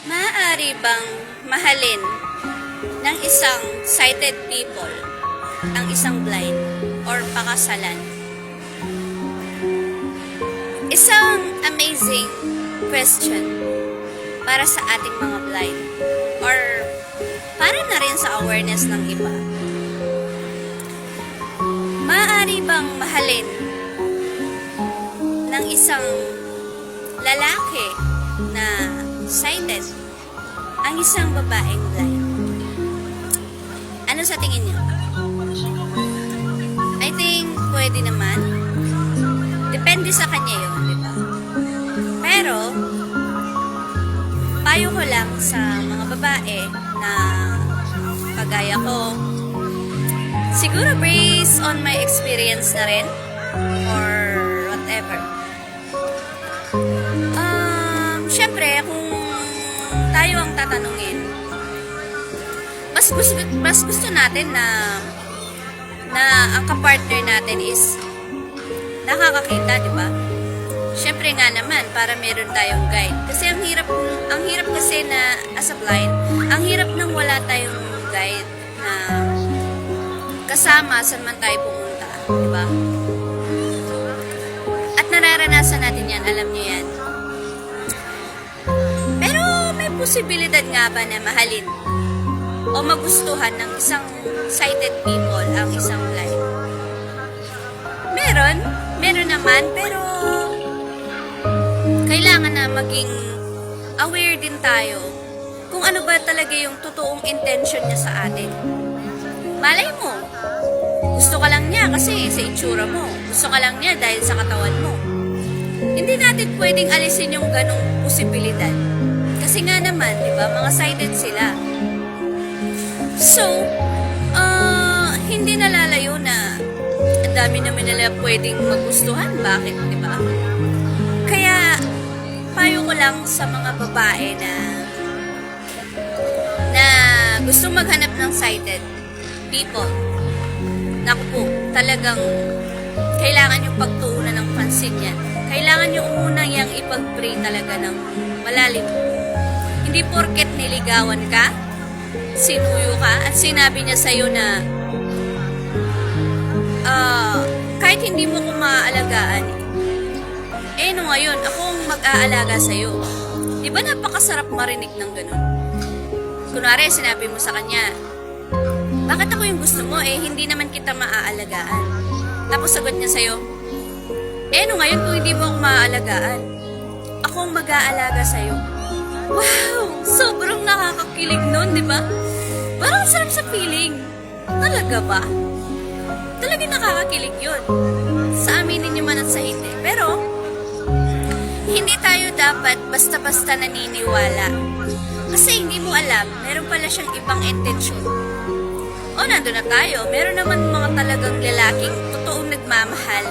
Maaari bang mahalin ng isang sighted people ang isang blind or pakasalan? Isang amazing question para sa ating mga blind or para na rin sa awareness ng iba. Maaari bang mahalin ng isang lalaki na sighted ang isang babaeng blind? Ano sa tingin niyo? I think pwede naman. Depende sa kanya yun, di ba? Pero payo ko lang sa mga babae na kagaya ko, siguro based on my experience na rin or whatever. Syempre, kung tayo ang tatanungin, mas gusto natin na ang kapartner natin is nakakakita, di ba? Syempre nga naman, para meron tayong guide. Kasi ang hirap kasi na as a blind, ang hirap nang wala tayong guide na kasama saan man tayo pumunta, di ba? At nararanasan natin yan, alam niyo yan. Pero may posibilidad nga ba na mahalin o magustuhan ng isang sighted people ang isang blind? Meron naman, pero kailangan na maging aware din tayo kung ano ba talaga yung totoong intention niya sa atin. Malay mo, gusto ka lang niya kasi sa itsura mo. Gusto ka lang niya dahil sa katawan mo. Hindi natin pwedeng alisin yung ganong posibilidad. Kasi nga naman, di ba, mga sighted sila. So, hindi nalalayo na ang dami naman nila pwedeng magustuhan. Bakit, di ba? Kaya, payo ko lang sa mga babae na gusto maghanap ng sighted people. Naku po, talagang kailangan yung pagtuunan ng pansin yan. Kailangan yung unang yang ipag-pray talaga ng malalim. Hindi porket niligawan ka, sinuyo ka, at sinabi niya sa'yo na kahit hindi mo ko maaalagaan, no ngayon, akong mag-aalaga sa'yo. Diba napakasarap marinig ng ganun? Kunwari, sinabi mo sa kanya, bakit ako yung gusto mo? Hindi naman kita maaalagaan. Tapos sagot niya sa'yo, no ngayon, kung hindi mo ako maaalagaan, akong mag-aalaga sa'yo. Wow! Sobrang nakakakilig nun, di ba? Parang sarap sa feeling. Talaga ba? Talagang nakakakilig yun. Sa aminin niyo man at sa hindi. Pero, hindi tayo dapat basta-basta naniniwala. Kasi hindi mo alam, meron pala siyang ibang intensyon. Nandun na tayo. Meron naman mga talagang lalaking totoong nagmamahal.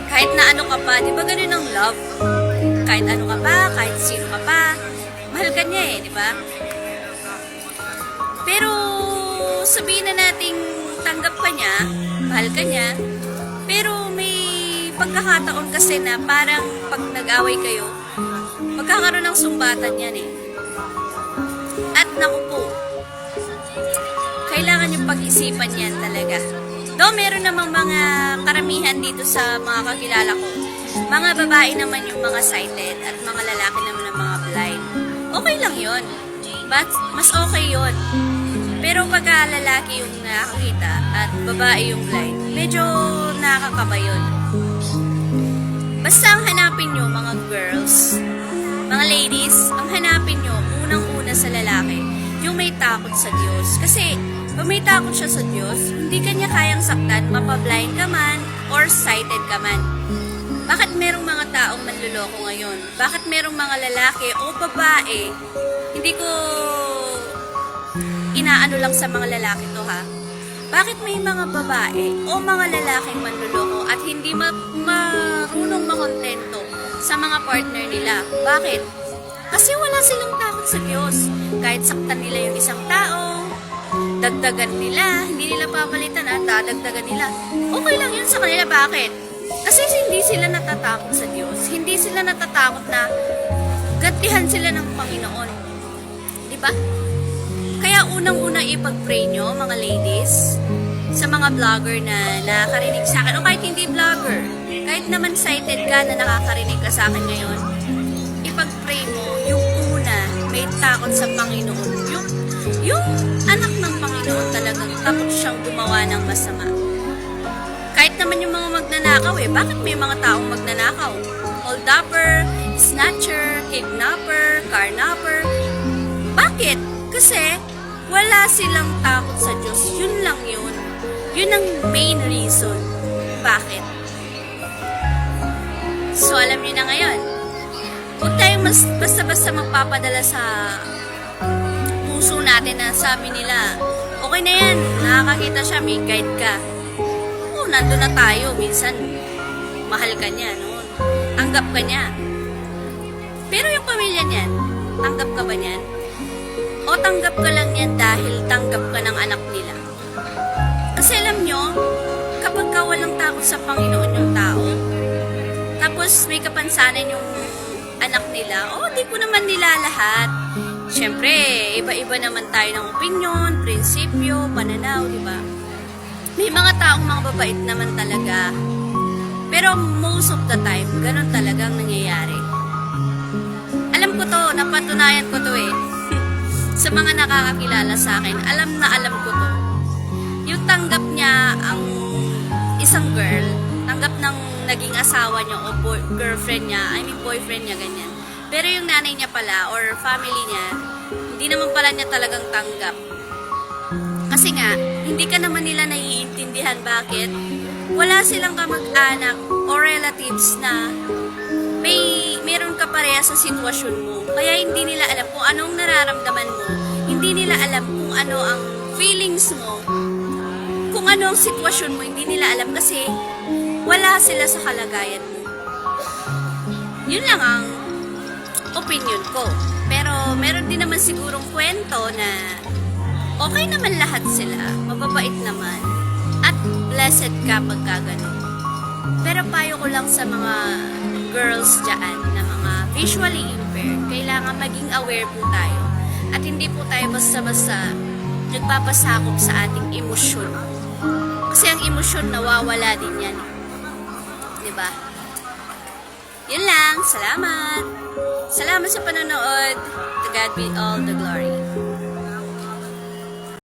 Kahit na ano ka pa, di ba ganun ang love? Kahit ano ka pa, kahit sino ka pa, mahal ka niya di ba? Pero, sabihin na nating tanggap ka niya, mahal ka niya, pero may pagkakataon kasi na parang pag nag-away kayo, magkakaroon ng sumbatan yan At naku po, kailangan yung pag-isipan yan talaga. Though meron namang mga karamihan dito sa mga kakilala ko, mga babae naman yung mga sighted at mga lalaki naman ang mga blind. Okay lang yun. But mas okay yun. Pero pagka lalaki yung nakakita at babae yung blind, medyo nakakaba yun. Basta ang hanapin nyo, mga girls, mga ladies, ang hanapin nyo, unang-una sa lalaki, yung may takot sa Diyos. Kasi, pag may takot siya sa Diyos, hindi kanya kayang saktan, mapablind ka man, or sighted ka man. Bakit merong mga taong manluloko ngayon? Bakit merong mga lalaki o babae? Hindi ko inaano lang sa mga lalaki to ha. Bakit may mga babae o mga lalaking manluloko at hindi marunong makontento sa mga partner nila? Bakit? Kasi wala silang takot sa Diyos. Kahit saktan nila yung isang tao, dagdagan nila, hindi nila papalitan dadagdagan nila. Okay lang yun sa kanila. Bakit? Kasi hindi sila natatakot sa Diyos. Hindi sila natatakot na gantihan sila ng Panginoon. Di ba? Kaya unang-una ipag-pray nyo, mga ladies, sa mga vlogger na nakakarinig sa akin, o kahit hindi vlogger, kahit naman sighted ka na nakakarinig ka sa akin ngayon, ipag-pray mo, yung una, may takot sa Panginoon. Yung anak ng Panginoon talagang takot siyang gumawa ng masama. Kahit naman yung mga magnanakaw bakit may mga taong magnanakaw? Hold-upper, snatcher, kidnapper, carnapper. Bakit? Kasi wala silang takot sa Diyos. Yun lang yun. Yun ang main reason. Bakit? So, alam niyo na ngayon. Huwag tayong basta-basta magpapadala sa puso natin na sabi nila, okay na yan, nakakakita siya, may guide ka. Oo, nandun na tayo. Minsan, mahal ka niya, no? Tanggap ka niya. Pero yung pamilya niyan, tanggap ka ba niyan? O tanggap ka lang yan dahil tanggap ka ng anak nila? Kasi alam nyo, kapag ka walang takot sa Panginoon yung tao, tapos may kapansanan yung anak nila, di ko naman nila lahat. Siyempre, iba-iba naman tayo ng opinion, prinsipyo, pananaw, di ba? May mga taong mga babait naman talaga. Pero most of the time, ganun talagang nangyayari. Alam ko to, napatunayan ko to sa mga nakakakilala sa akin, alam na alam ko to. Yung tanggap niya ang isang girl, tanggap ng naging asawa niya o girlfriend niya, boyfriend niya, ganyan. Pero yung nanay niya pala or family niya, hindi naman pala niya talagang tanggap. Kasi nga, hindi ka naman nila naiintindihan bakit wala silang kamag-anak o relatives na meron ka pareha sa sitwasyon mo. Kaya hindi nila alam kung anong nararamdaman mo. Hindi nila alam kung ano ang feelings mo. Kung ano ang sitwasyon mo, hindi nila alam kasi wala sila sa kalagayan mo. Yun lang ang opinion ko. Pero meron din naman sigurong kwento na okay naman lahat sila. Mababait naman. At blessed ka pagka ganun. Pero payo ko lang sa mga girls dyan na mga visually impaired, kailangan maging aware po tayo. At hindi po tayo basta-basta nagpapasakop sa ating emosyon. Kasi ang emosyon nawawala din yan. Diba? Yun lang. Salamat. Salamat sa panonood. To God be all the glory.